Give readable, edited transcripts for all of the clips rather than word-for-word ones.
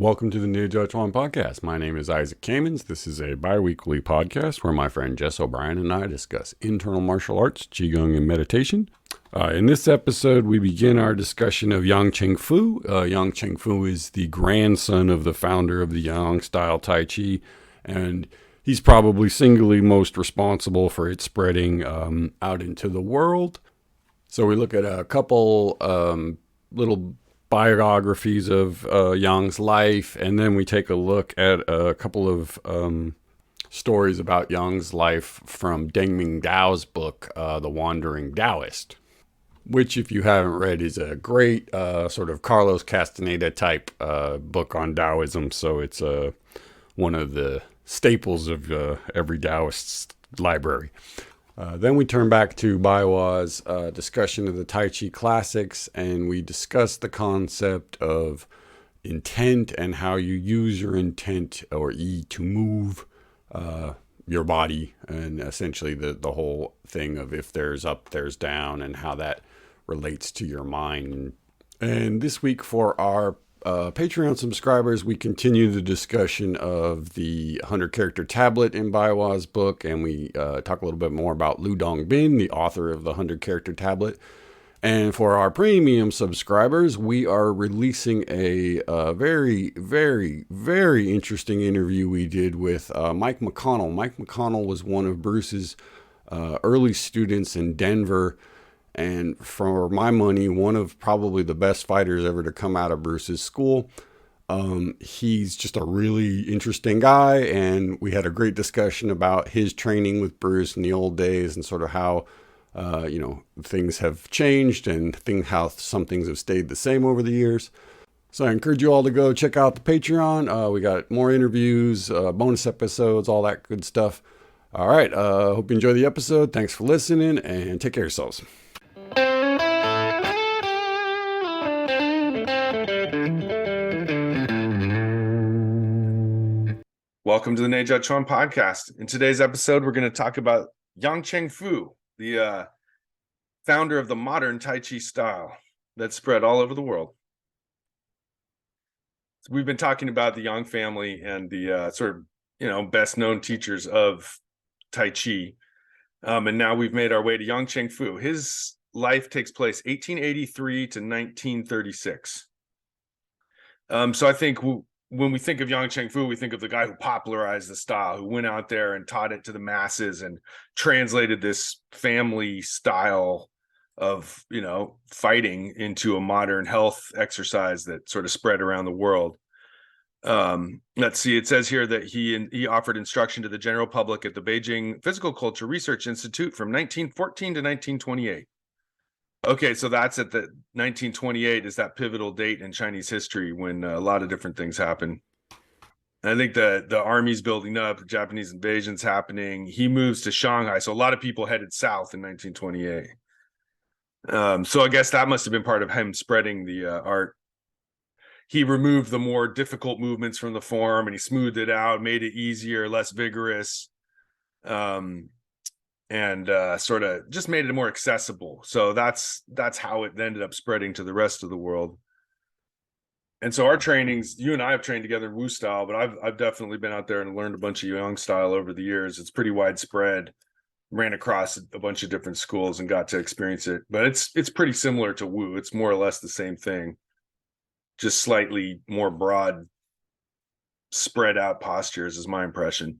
Welcome to the Tai Chi Chuan podcast. My name is Isaac Kamens. This is a bi-weekly podcast where my friend Jess O'Brien and I discuss internal martial arts, Qigong, and meditation. In this episode, we begin our discussion of Yang Cheng Fu. Yang Cheng Fu is the grandson of the founder of the Yang style Tai Chi, and he's probably singly most responsible for its spreading out into the world. So we look at a couple little biographies of Yang's life, and then we take a look at a couple of stories about Yang's life from Deng Ming-Dao's book, The Wandering Taoist, which, if you haven't read, is a great sort of Carlos Castaneda type book on Taoism. So it's one of the staples of every Taoist library. Then we turn back to Baiwa's discussion of the Tai Chi Classics, and we discuss the concept of intent and how you use your intent or yi to move your body, and essentially the whole thing of if there's up, there's down, and how that relates to your mind. And this week for our Patreon subscribers, we continue the discussion of the 100-character tablet in Baiwa's book, and we talk a little bit more about Lu Dongbin, the author of the 100-character tablet. And for our premium subscribers, we are releasing a very, very, very interesting interview we did with Mike McConnell. Mike McConnell was one of Bruce's early students in Denver, and for my money, one of probably the best fighters ever to come out of Bruce's school. He's just a really interesting guy, and we had a great discussion about his training with Bruce in the old days and sort of how, things have changed and how some things have stayed the same over the years. So I encourage you all to go check out the Patreon. We got more interviews, bonus episodes, all that good stuff. All right. Hope you enjoy the episode. Thanks for listening, and take care of yourselves. Welcome to the Tai Chi Chuan podcast. In today's episode, we're going to talk about Yang Cheng Fu, the founder of the modern Tai Chi style that spread all over the world. So we've been talking about the Yang family and the best known teachers of Tai Chi. And now we've made our way to Yang Cheng Fu. His life takes place 1883 to 1936. So I think when we think of Yang Cheng Fu, we think of the guy who popularized the style, who went out there and taught it to the masses and translated this family style of, fighting into a modern health exercise that sort of spread around the world. Let's see, it says here that he offered instruction to the general public at the Beijing Physical Culture Research Institute from 1914 to 1928. Okay, so that's at the 1928 is that pivotal date in Chinese history when a lot of different things happen. And I think the army's building up, the Japanese invasion's happening. He moves to Shanghai, so a lot of people headed south in 1928. So I guess that must have been part of him spreading the art. He removed the more difficult movements from the form, and he smoothed it out, made it easier, less vigorous. And sort of just made it more accessible. So that's how it ended up spreading to the rest of the world. And so our trainings, you and I have trained together in Wu style, but I've definitely been out there and learned a bunch of Yang style over the years. It's pretty widespread. Ran across a bunch of different schools and got to experience it. But it's pretty similar to Wu. It's more or less the same thing, just slightly more broad, spread out postures is my impression.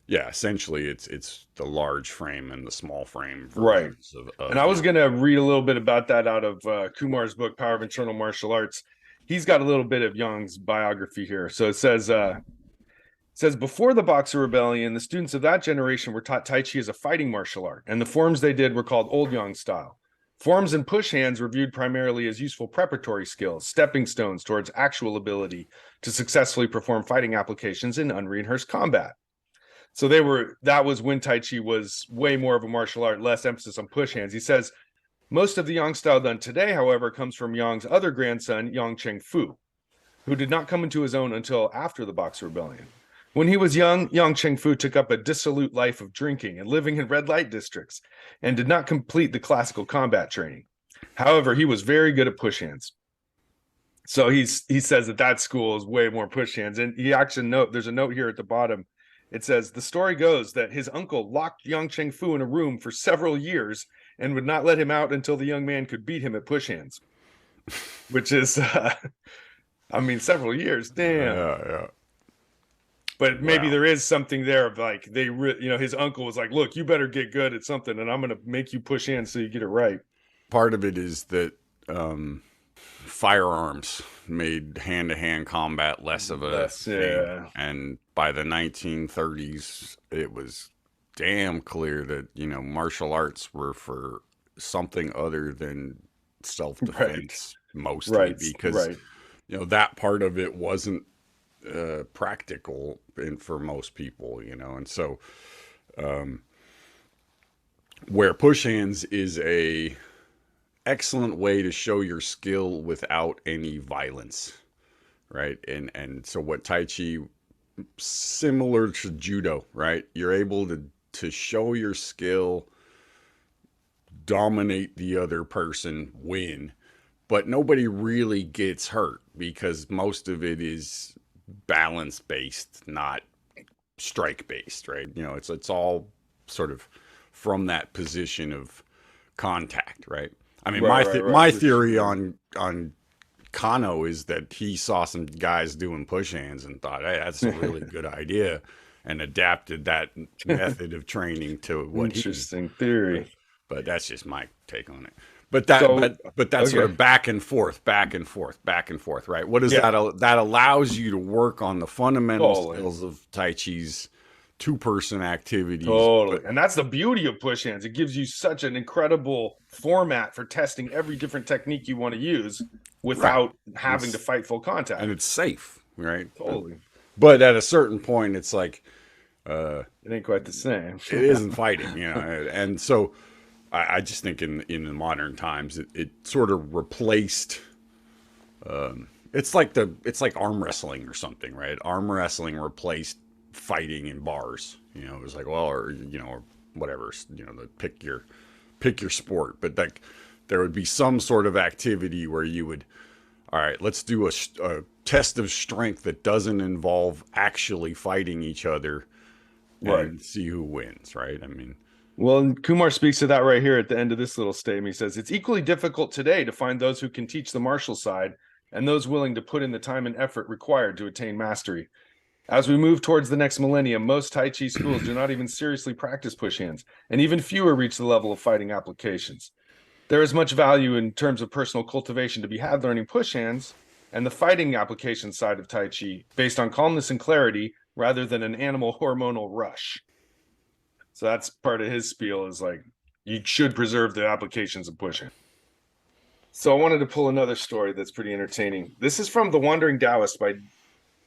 Yeah, essentially it's the large frame and the small frame. Right. And I was going to read a little bit about that out of Kumar's book, Power of Internal Martial Arts. He's got a little bit of Yang's biography here. So it says, before the Boxer Rebellion, the students of that generation were taught Tai Chi as a fighting martial art, and the forms they did were called Old Yang style. Forms and push hands were viewed primarily as useful preparatory skills, stepping stones towards actual ability to successfully perform fighting applications in unrehearsed combat. So that was when Tai Chi was way more of a martial art, less emphasis on push hands. He says, most of the Yang style done today, however, comes from Yang's other grandson, Yang Cheng Fu, who did not come into his own until after the Boxer Rebellion. When he was young, Yang Cheng Fu took up a dissolute life of drinking and living in red light districts and did not complete the classical combat training. However, he was very good at push hands. So he says that school is way more push hands. And he actually there's a note here at the bottom. It says the story goes that his uncle locked Yang Cheng Fu in a room for several years and would not let him out until the young man could beat him at push hands, which is, I mean, several years. Damn. Yeah. But maybe Wow. there is something there of like his uncle was like, look, you better get good at something, and I'm going to make you push hands so you get it right. Part of it is that firearms made hand-to-hand combat less of a thing. Yeah. And by the 1930s, it was damn clear that, martial arts were for something other than self-defense mostly, because, that part of it wasn't practical for most people, and so where push hands is a excellent way to show your skill without any violence, right? And so what Tai Chi, similar to judo, right? You're able to show your skill, dominate the other person, win, but nobody really gets hurt because most of it is balance based, not strike based, right? It's all sort of from that position of contact, right? I mean, my theory on Kano is that he saw some guys doing push hands and thought, hey, that's a really good idea, and adapted that method of training to what interesting theory. But that's just my take on it. But that sort of back and forth, right? What does that allows you to work on the fundamental skills of Tai Chi's two-person activities. Totally. And that's the beauty of push hands. It gives you such an incredible format for testing every different technique you want to use without having to fight full contact. And it's safe, right? Totally. But at a certain point, it's like... it ain't quite the same. It isn't fighting, And so I just think in the modern times, it sort of replaced... it's like arm wrestling or something, right? Arm wrestling replaced fighting in bars. It was like, well, or whatever, pick your sport, but like there would be some sort of activity where you would, all right, let's do a test of strength that doesn't involve actually fighting each other and see who wins, right? I mean, well, Kumar speaks to that right here at the end of this little statement. He says, it's equally difficult today to find those who can teach the martial side and those willing to put in the time and effort required to attain mastery. As we move towards the next millennium, most Tai Chi schools do not even seriously practice push hands, and even fewer reach the level of fighting applications. There is much value in terms of personal cultivation to be had learning push hands and the fighting application side of Tai Chi based on calmness and clarity rather than an animal hormonal rush. So that's part of his spiel, is like, you should preserve the applications of push hand. So I wanted to pull another story that's pretty entertaining. This is from The Wandering Taoist by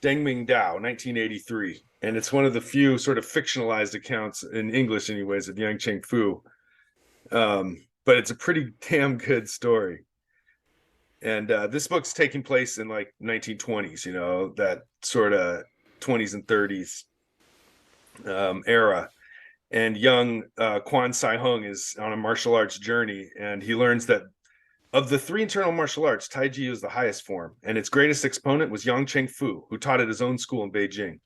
Deng Ming-Dao, 1983. And it's one of the few sort of fictionalized accounts in English anyways of Yang Cheng Fu. But it's a pretty damn good story. And this book's taking place in like 1920s, that sort of 20s and 30s era. And young Quan Sai Hung is on a martial arts journey, and he learns that of the three internal martial arts, Tai Chi is the highest form, and its greatest exponent was Yang Cheng Fu, who taught at his own school in Beijing.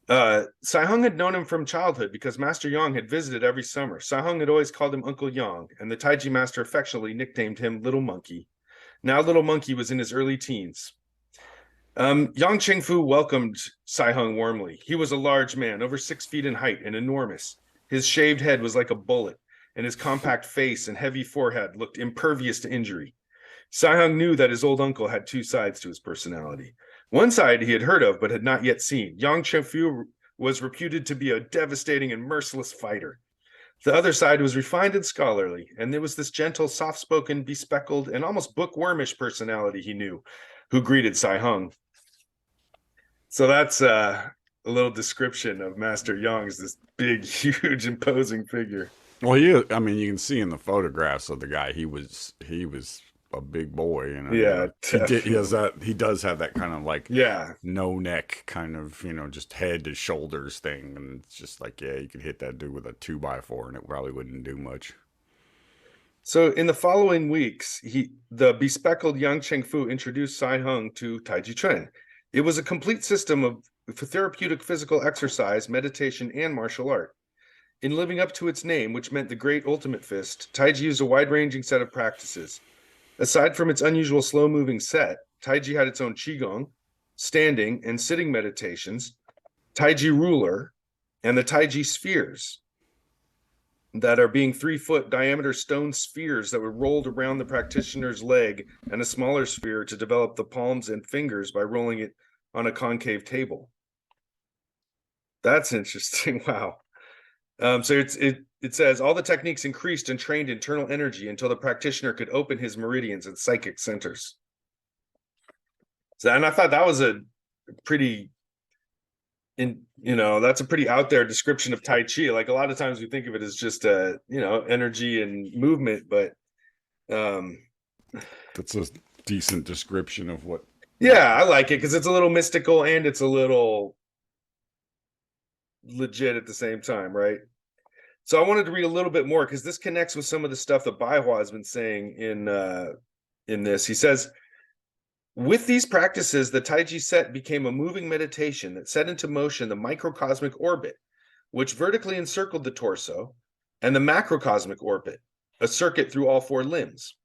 Sai Hung had known him from childhood because Master Yang had visited every summer. Sai Hung had always called him Uncle Yang, and the Tai Chi master affectionately nicknamed him Little Monkey. Now Little Monkey was in his early teens. Yang Cheng Fu welcomed Sai Hung warmly. He was a large man, over 6 feet in height and enormous. His shaved head was like a bullet, and his compact face and heavy forehead looked impervious to injury. Sai Hung knew that his old uncle had two sides to his personality. One side he had heard of but had not yet seen. Yang Cheng Fu was reputed to be a devastating and merciless fighter. The other side was refined and scholarly, and there was this gentle, soft-spoken, bespectacled, and almost bookwormish personality he knew, who greeted Sai Hung. So that's a little description of Master Yang as this big, huge, imposing figure. Well, you can see in the photographs of the guy, he was a big boy, Yeah, he does have that kind of like no neck kind of, just head to shoulders thing, and it's just like, you could hit that dude with a 2x4 and it probably wouldn't do much. So in the following weeks, the bespectacled Yang Cheng Fu introduced Sai Hung to Tai Chi Chuan. It was a complete system of therapeutic physical exercise, meditation, and martial art. In living up to its name, which meant the Great Ultimate Fist, Tai Chi used a wide-ranging set of practices. Aside from its unusual slow-moving set, Tai Chi had its own Qigong, standing and sitting meditations, Tai Chi ruler, and the Tai Chi spheres that are being 3-foot diameter stone spheres that were rolled around the practitioner's leg, and a smaller sphere to develop the palms and fingers by rolling it on a concave table. That's interesting. Wow. So it says all the techniques increased and trained internal energy until the practitioner could open his meridians and psychic centers. So, and I thought that was a pretty that's a pretty out there description of Tai Chi. Like a lot of times we think of it as just energy and movement, but That's a decent description of what. yeah, I like it because it's a little mystical and it's a little legit at the same time, right? So I wanted to read a little bit more because this connects with some of the stuff that Baihua has been saying in this. He says, with these practices, the Tai Chi set became a moving meditation that set into motion the microcosmic orbit, which vertically encircled the torso, and the macrocosmic orbit, a circuit through all 4 limbs.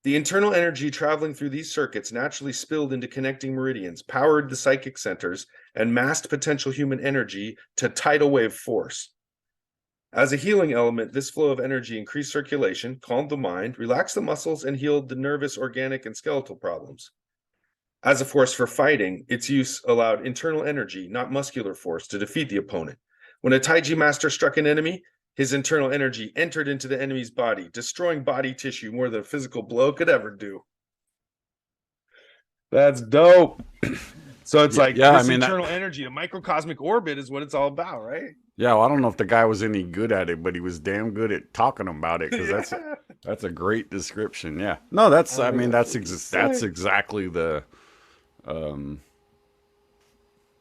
The internal energy traveling through these circuits naturally spilled into connecting meridians, powered the psychic centers, and massed potential human energy to tidal wave force. As a healing element, this flow of energy increased circulation, calmed the mind, relaxed the muscles, and healed the nervous, organic, and skeletal problems. As a force for fighting, its use allowed internal energy, not muscular force, to defeat the opponent. When a Tai Chi master struck an enemy, his internal energy entered into the enemy's body, destroying body tissue more than a physical blow could ever do. That's dope. So it's internal energy, a microcosmic orbit is what it's all about, right? Yeah, well, I don't know if the guy was any good at it, but he was damn good at talking about it because that's a great description. Yeah, no, that's that's exactly the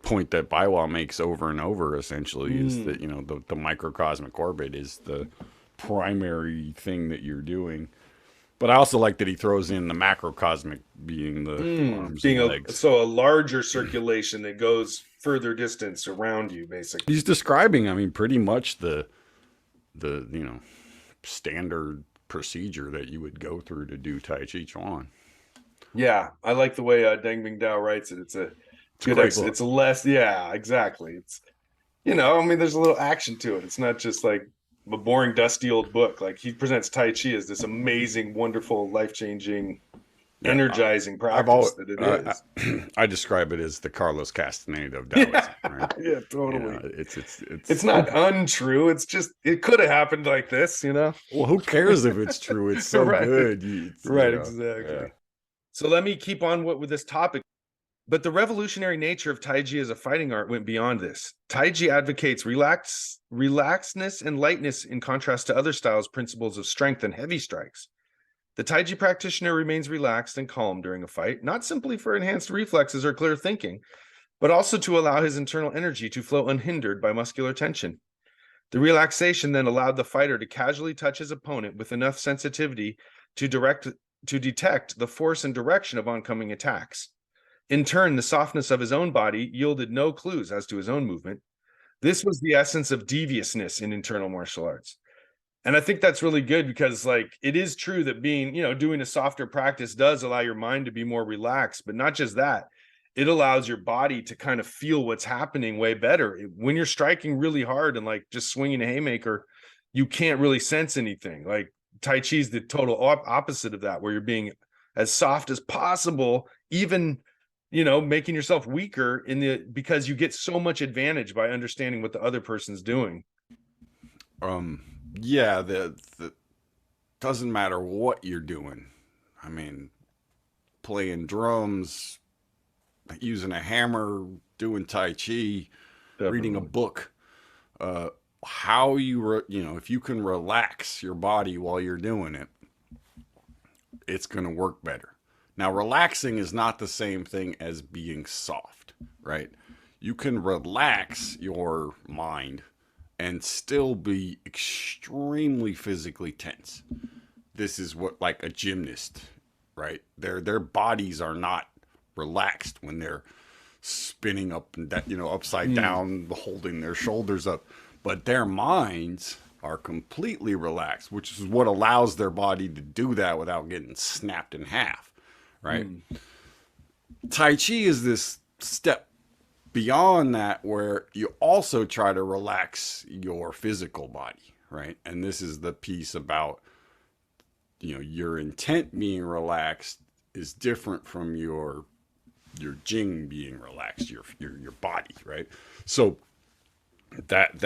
point that Baiwa makes over and over. Essentially, is that the microcosmic orbit is the primary thing that you're doing. But I also like that he throws in the macrocosmic being the arms and legs. So a larger circulation that goes further distance around you, basically. He's describing, pretty much the standard procedure that you would go through to do Tai Chi Chuan. Yeah, I like the way Deng Ming-Dao writes it. It's a good. It's a less. Yeah, exactly. It's there's a little action to it. It's not just like a boring, dusty old book. Like he presents Tai Chi as this amazing, wonderful, life-changing, energizing practice that it is. I describe it as the Carlos Castaneda of Taoism. Right? Yeah, totally. It's not untrue. It's just it could have happened like this, Well, who cares if it's true? It's so good. Exactly. Yeah. So let me keep on with this topic. But the revolutionary nature of Tai Chi as a fighting art went beyond this. Tai Chi advocates relaxedness and lightness in contrast to other styles' principles of strength and heavy strikes. The Tai Chi practitioner remains relaxed and calm during a fight, not simply for enhanced reflexes or clear thinking, but also to allow his internal energy to flow unhindered by muscular tension. The relaxation then allowed the fighter to casually touch his opponent with enough sensitivity to detect the force and direction of oncoming attacks. In turn, the softness of his own body yielded no clues as to his own movement. This was the essence of deviousness in internal martial arts. And I think that's really good because it is true that doing a softer practice does allow your mind to be more relaxed, but not just that. It allows your body to kind of feel what's happening way better. When you're striking really hard and just swinging a haymaker, you can't really sense anything. Like Tai Chi is the total opposite of that, where you're being as soft as possible, even making yourself weaker because you get so much advantage by understanding what the other person's doing. Yeah, the doesn't matter what you're doing. Playing drums, using a hammer, doing Tai Chi, reading a book. How if you can relax your body while you're doing it, it's going to work better. Now, relaxing is not the same thing as being soft, right? You can relax your mind and still be extremely physically tense. this is what, like a gymnast, right? Their bodies are not relaxed when they're spinning up and upside down, holding their shoulders up, but their minds are completely relaxed, which is what allows their body to do that without getting snapped in half, right? Tai Chi is this step beyond that where you also try to relax your physical body, right? And this is the piece about, your intent being relaxed is different from your jing being relaxed, your body, right? So that's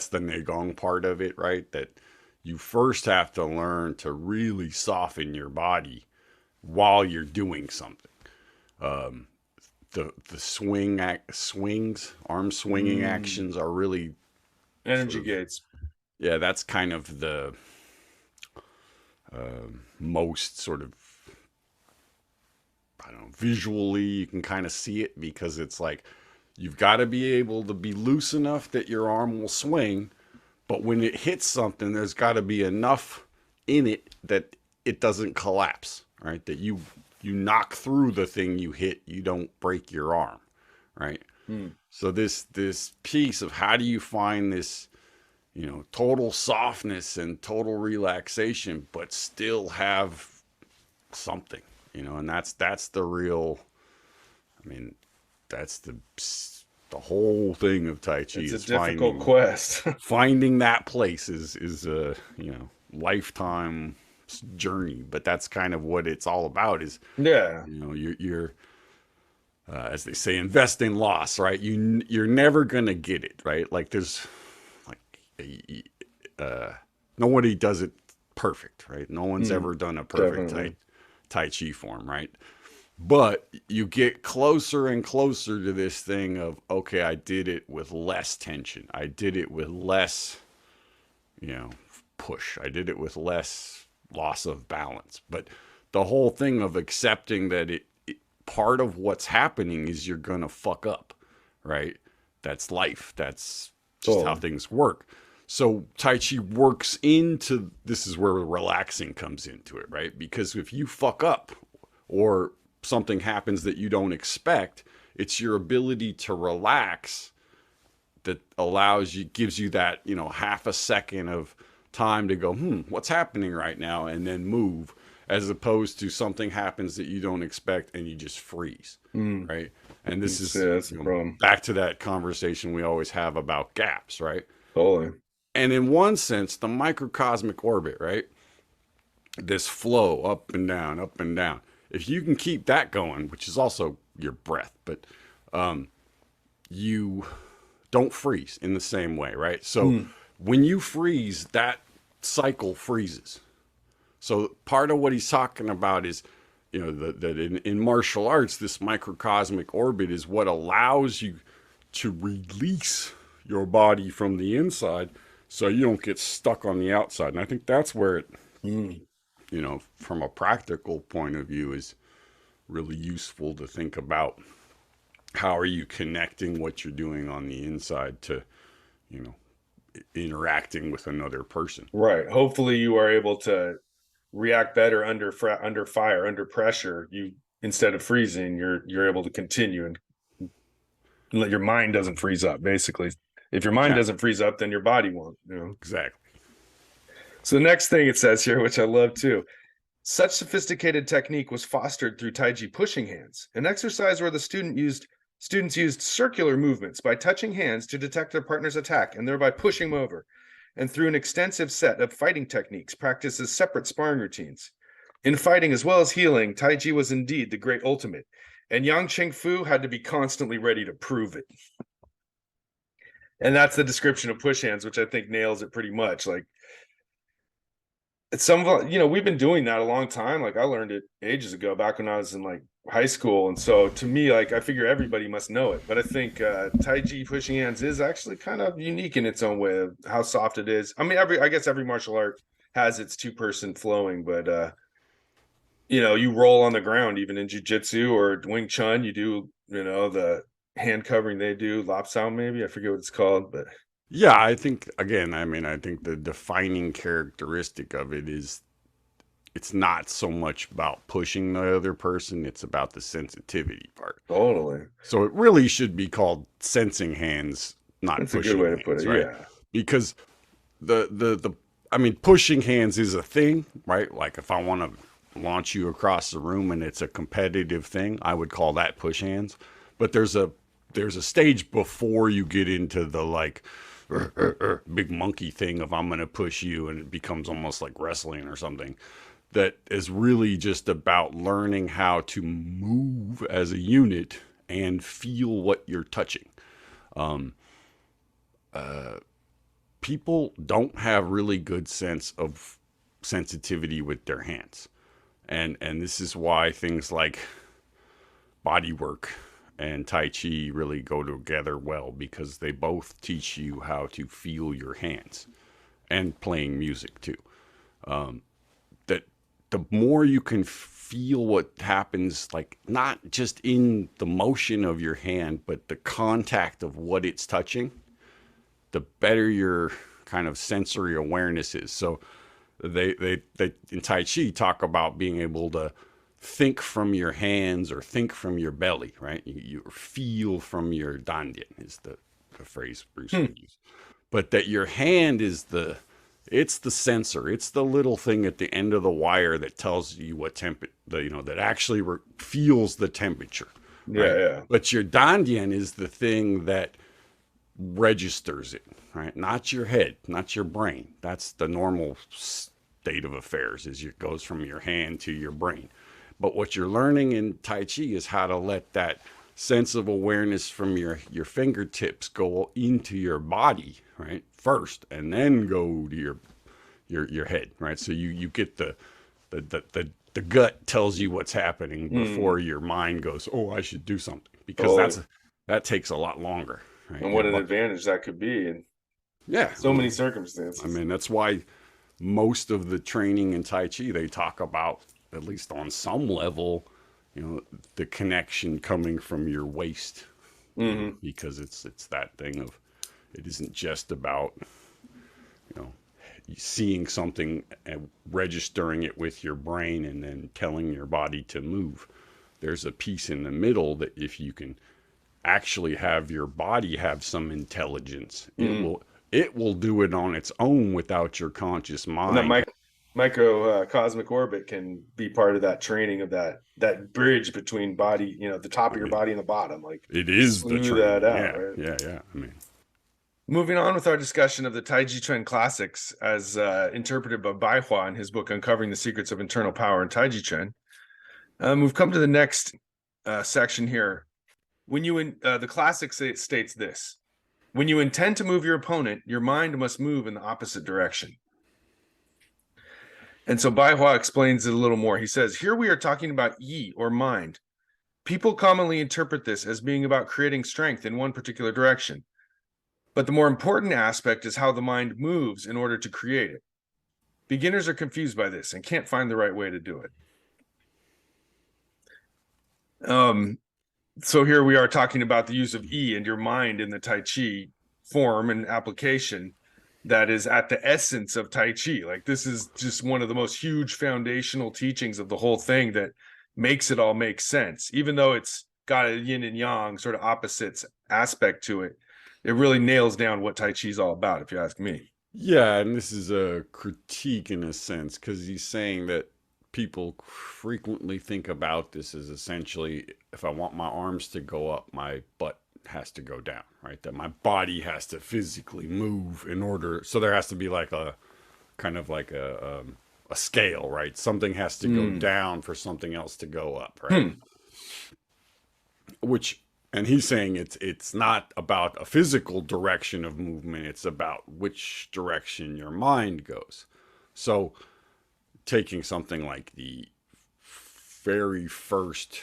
the Neigong part of it, right? That you first have to learn to really soften your body while you're doing something. The swings, arm swinging actions are really energy gates. Yeah, that's kind of the most sort of, I don't know, visually you can kind of see it, because it's like you've got to be able to be loose enough that your arm will swing, but when it hits something, there's got to be enough in it that it doesn't collapse, right? That you knock through the thing you hit, you don't break your arm, right? So this piece of how do you find this, total softness and total relaxation, but still have something, and that's the real, that's the whole thing of Tai Chi. It's a is difficult quest. Finding that place is a, lifetime journey, but that's kind of what it's all about. Is you're as they say, invest in loss, right? You're never gonna get it, right? Like there's nobody does it perfect, right? No one's ever done a perfect tai Chi form, right? But you get closer and closer to this thing of, okay, I did it with less tension. I did it with less, push. I did it with less loss of balance. But the whole thing of accepting that part of what's happening is you're going to fuck up, right? That's life. That's just how things work. So Tai Chi works into, this is where relaxing comes into it, right? Because if you fuck up or something happens that you don't expect, it's your ability to relax that gives you that, half a second of time to go, what's happening right now? And then move, as opposed to something happens that you don't expect and you just freeze, right? And this is back to that conversation we always have about gaps, right? Totally. And in one sense, the microcosmic orbit, right? This flow up and down, up and down. If you can keep that going, which is also your breath, but you don't freeze in the same way, right? So when you freeze, that cycle freezes. So part of what he's talking about is, that in martial arts, this microcosmic orbit is what allows you to release your body from the inside so you don't get stuck on the outside. And I think that's where it, from a practical point of view, is really useful to think about. How are you connecting what you're doing on the inside to, interacting with another person? Right. Hopefully you are able to react better under fire, under pressure. You, instead of freezing, you're able to continue and let your mind doesn't freeze up. Basically, if your mind doesn't freeze up, then your body won't. Exactly. So the next thing it says here, which I love too, such sophisticated technique was fostered through Tai Chi pushing hands, an exercise where the students used circular movements by touching hands to detect their partner's attack and thereby pushing them over, and through an extensive set of fighting techniques practiced as separate sparring routines. In fighting as well as healing, Tai Chi was indeed the great ultimate, and Yang Cheng Fu had to be constantly ready to prove it. And that's the description of push hands, which I think nails it pretty much. Like, it's we've been doing that a long time. Like, I learned it ages ago, back when I was in like high school. And so to me, like, I figure everybody must know it. But I think Tai Chi pushing hands is actually kind of unique in its own way of how soft it is. I mean, I guess every martial art has its two-person flowing, but you roll on the ground, even in jiu-jitsu or Wing Chun, you do, the hand covering they do, lop sound maybe. I forget what it's called, but Yeah, I think again, I think the defining characteristic of it is it's not so much about pushing the other person, it's about the sensitivity part. Totally. So it really should be called sensing hands, not That's a good way pushing to put hands, it. right? Yeah. Because the I mean, pushing hands is a thing, right? Like if I want to launch you across the room and it's a competitive thing, I would call that push hands. But there's a stage before you get into the like big monkey thing of I'm going to push you and it becomes almost like wrestling or something that is really just about learning how to move as a unit and feel what you're touching. People don't have really good sense of sensitivity with their hands. And this is why things like body work and Tai Chi really go together well because they both teach you how to feel your hands and playing music too. That the more you can feel what happens, like not just in the motion of your hand, but the contact of what it's touching, the better your kind of sensory awareness is. So they in Tai Chi talk about being able to think from your hands or think from your belly, right? You feel from your dandian is the phrase Bruce Hmm. would use. But that your hand is it's the sensor. It's the little thing at the end of the wire that tells you what that actually feels the temperature, Yeah. right? Yeah. But your dandian is the thing that registers it, right? Not your head, not your brain. That's the normal state of affairs is it goes from your hand to your brain. But what you're learning in Tai Chi is how to let that sense of awareness from your fingertips go into your body, right? First, and then go to your head, right? So you get the gut tells you what's happening Mm. before your mind goes, oh, I should do something because Totally. that takes a lot longer, right? And what an advantage that could be in Yeah, so many circumstances. that's why most of the training in Tai Chi they talk about at least on some level, the connection coming from your waist, Hmm. because it's that thing of it isn't just about you know seeing something and registering it with your brain and then telling your body to move. There's a piece in the middle that if you can actually have your body have some intelligence, Hmm. it will do it on its own without your conscious And that mind. micro cosmic orbit can be part of that training of that bridge between body, the top I of your mean, body and the bottom, like it is the smooth that training. out, Yeah, right? yeah, yeah. I mean, Moving on with our discussion of the Tai Chi Chuan classics as interpreted by Bai Hua in his book Uncovering the Secrets of Internal Power in Tai Chi Chuan. We've come to the next section here. The classic states this: when you intend to move your opponent, your mind must move in the opposite direction. And so Bai Hua explains it a little more. He says, here we are talking about yi, or mind. People commonly interpret this as being about creating strength in one particular direction. But the more important aspect is how the mind moves in order to create it. Beginners are confused by this and can't find the right way to do it. So here we are talking about the use of yi and your mind in the Tai Chi form and application that is at the essence of Tai Chi. Like this is just one of the most huge foundational teachings of the whole thing that makes it all make sense. Even though it's got a yin and yang sort of opposites aspect to it, it really nails down what Tai Chi is all about, if you ask me. yeah, and this is a critique in a sense because he's saying that people frequently think about this as essentially if I want my arms to go up, my butt has to go down, right? That my body has to physically move in order. So there has to be like a kind of like a scale, right? Something has to go Mm. down for something else to go up, right? Hmm. Which and he's saying it's not about a physical direction of movement, it's about which direction your mind goes. So taking something like the very first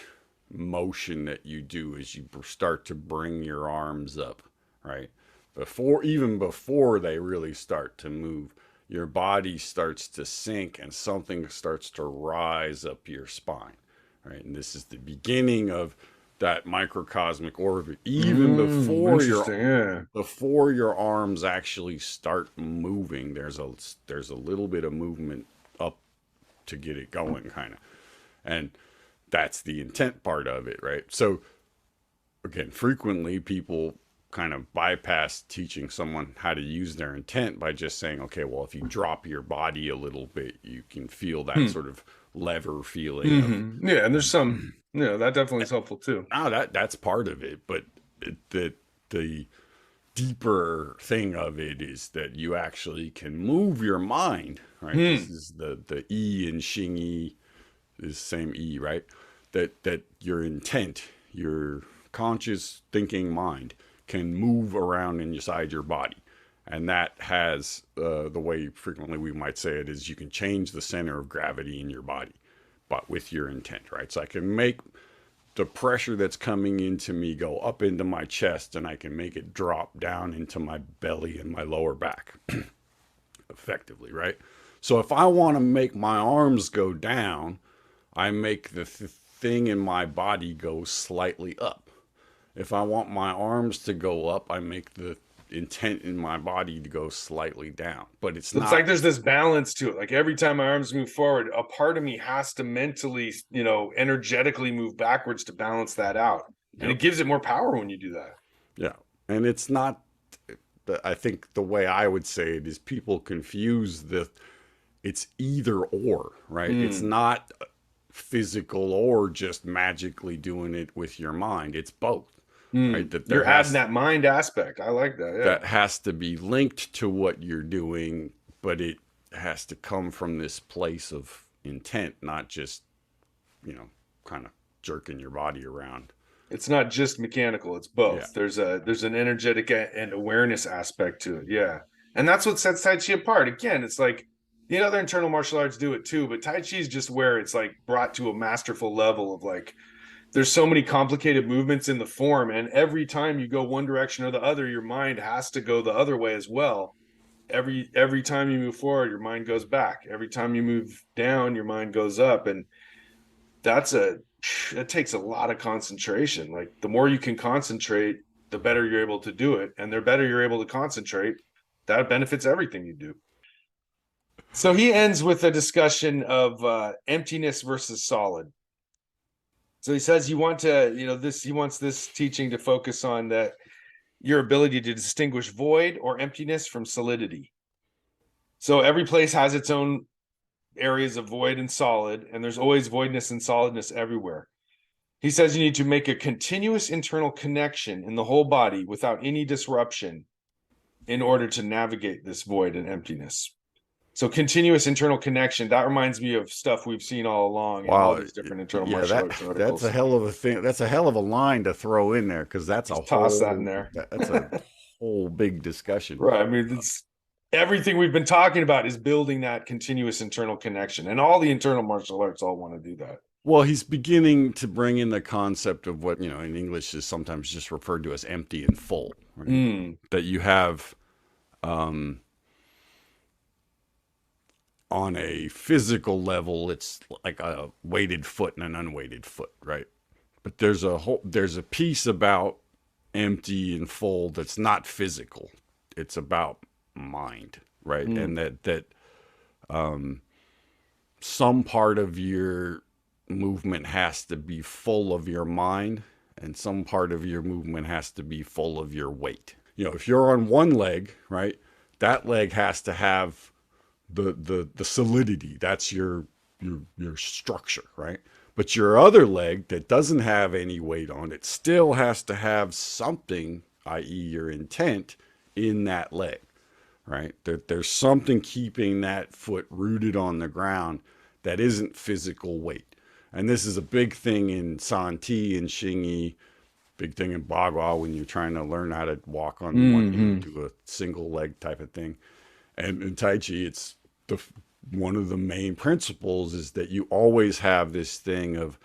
motion that you do is you start to bring your arms up, right? Before they really start to move, your body starts to sink and something starts to rise up your spine, right? And this is the beginning of that microcosmic orbit even Interesting. Yeah. before your arms actually start moving. There's a little bit of movement up to get it going, kind of, and that's the intent part of it, right? So again, frequently people kind of bypass teaching someone how to use their intent by just saying, okay, well, if you drop your body a little bit, you can feel that sort of lever feeling of, Yeah, and there's some, that definitely is helpful too. oh, that's part of it, but the deeper thing of it is that you actually can move your mind, right? This is the E in Xing Yi is same E, right? That your intent, your conscious thinking mind can move around inside your body. And that has the way frequently we might say it is you can change the center of gravity in your body, but with your intent, right? So I can make the pressure that's coming into me go up into my chest, and I can make it drop down into my belly and my lower back effectively, right? So if I want to make my arms go down, I make the thing in my body go slightly up. If I want my arms to go up, I make the intent in my body to go slightly down. But it's It's not. like there's this balance to it. Like every time my arms move forward, a part of me has to mentally, energetically move backwards to balance that out. And Yep. it gives it more power when you do that. Yeah. And it's not. I think the way I would say it is people confuse it's either or, right? It's not physical or just magically doing it with your mind. It's both, right? That there You're adding has that mind aspect. I like that. Yeah. that has to be linked to what you're doing, but it has to come from this place of intent, not just, kind of jerking your body around. It's not just mechanical, it's both. Yeah. There's an energetic and awareness aspect to it. Yeah. And that's what sets Tai Chi apart. Again, it's like the other internal martial arts do it too, but Tai Chi is just where it's like brought to a masterful level of like there's so many complicated movements in the form, and every time you go one direction or the other, your mind has to go the other way as well. Every time you move forward, your mind goes back. Every time you move down, your mind goes up. And it takes a lot of concentration. Like the more you can concentrate, the better you're able to do it. And the better you're able to concentrate, that benefits everything you do. So he ends with a discussion of emptiness versus solid. So he says you want to, he wants this teaching to focus on that your ability to distinguish void or emptiness from solidity. So every place has its own areas of void and solid, and there's always voidness and solidness everywhere. He says you need to make a continuous internal connection in the whole body without any disruption in order to navigate this void and emptiness. So continuous internal connection, that reminds me of stuff we've seen all along in all these different internal martial arts articles. That's a hell of a thing. That's a hell of a line to throw in there, because that's Just toss that in there. That's a whole big discussion. Right. I mean, it's everything we've been talking about is building that continuous internal connection, and all the internal martial arts all want to do that. Well, he's beginning to bring in the concept of what, in English is sometimes just referred to as empty and full, right? That you have, on a physical level, it's like a weighted foot and an unweighted foot, right? But there's a piece about empty and full that's not physical. It's about mind, right? And that some part of your movement has to be full of your mind, and some part of your movement has to be full of your weight. If you're on one leg, right, that leg has to have the solidity. That's your structure, right? But your other leg that doesn't have any weight on it still has to have something, i.e. your intent, in that leg, right? There's something keeping that foot rooted on the ground that isn't physical weight. And this is a big thing in Santi and Xingyi, big thing in Bagua when you're trying to learn how to walk on one, do a single leg type of thing. And in Tai Chi, it's one of the main principles is that you always have this thing of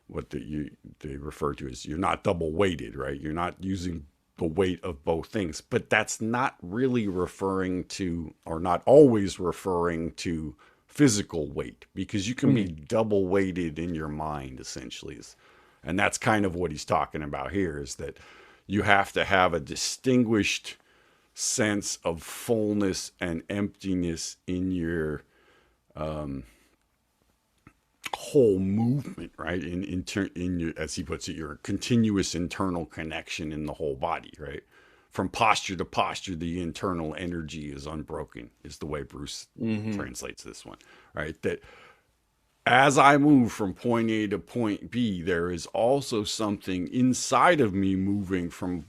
what they refer to as you're not double weighted, right? You're not using the weight of both things, but that's not really referring to, or not always referring to, physical weight, because you can be double weighted in your mind, essentially, is And that's kind of what he's talking about here, is that you have to have a distinguished sense of fullness and emptiness in your whole movement, right? In your, as he puts it, your continuous internal connection in the whole body, right? From posture to posture, the internal energy is unbroken, is the way Bruce translates this one, right? That as I move from point A to point B, there is also something inside of me moving from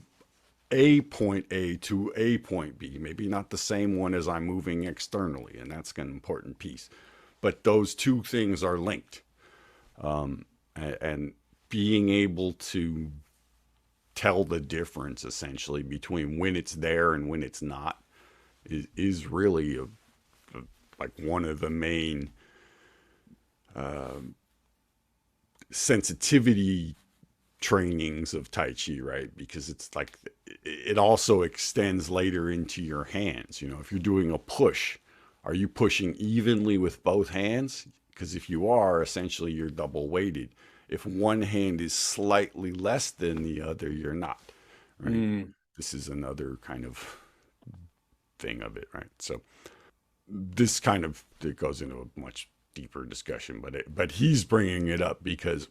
a point A to a point B. Maybe not the same one as I'm moving externally, and that's an important piece. But those two things are linked. And being able to tell the difference essentially between when it's there and when it's not is really like one of the main sensitivity trainings of Tai Chi, right? Because it's like it also extends later into your hands. You know, if you're doing a push, are you pushing evenly with both hands? Because if you are, essentially you're double weighted. If one hand is slightly less than the other, you're not, right? This is another kind of thing of it, right? So this kind of, it goes into a much deeper discussion, but he's bringing it up because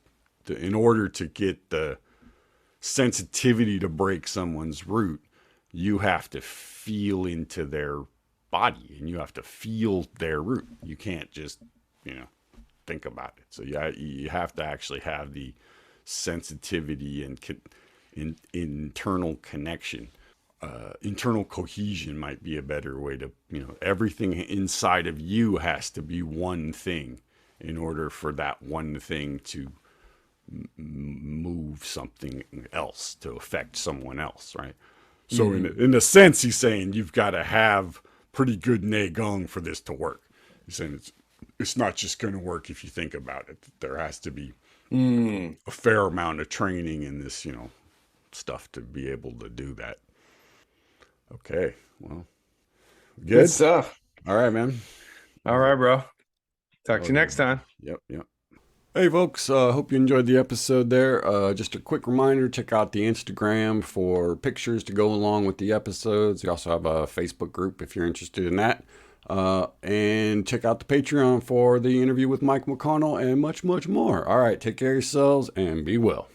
in order to get the sensitivity to break someone's root, you have to feel into their body and you have to feel their root. You can't just, think about it. So yeah, you have to actually have the sensitivity and internal connection. Internal cohesion might be a better way to, everything inside of you has to be one thing in order for that one thing to move something else, to affect someone else, right? So in a sense, he's saying you've got to have pretty good Neigong for this to work. He's saying it's not just going to work if you think about it. There has to be a fair amount of training in this, stuff to be able to do that. Okay, well, good stuff. All right, man. All right, bro. Talk to you next time. Yep. Hey, folks, hope you enjoyed the episode there. Just a quick reminder, check out the Instagram for pictures to go along with the episodes. We also have a Facebook group if you're interested in that. And check out the Patreon for the interview with Mike McConnell and much, much more. All right, take care of yourselves and be well.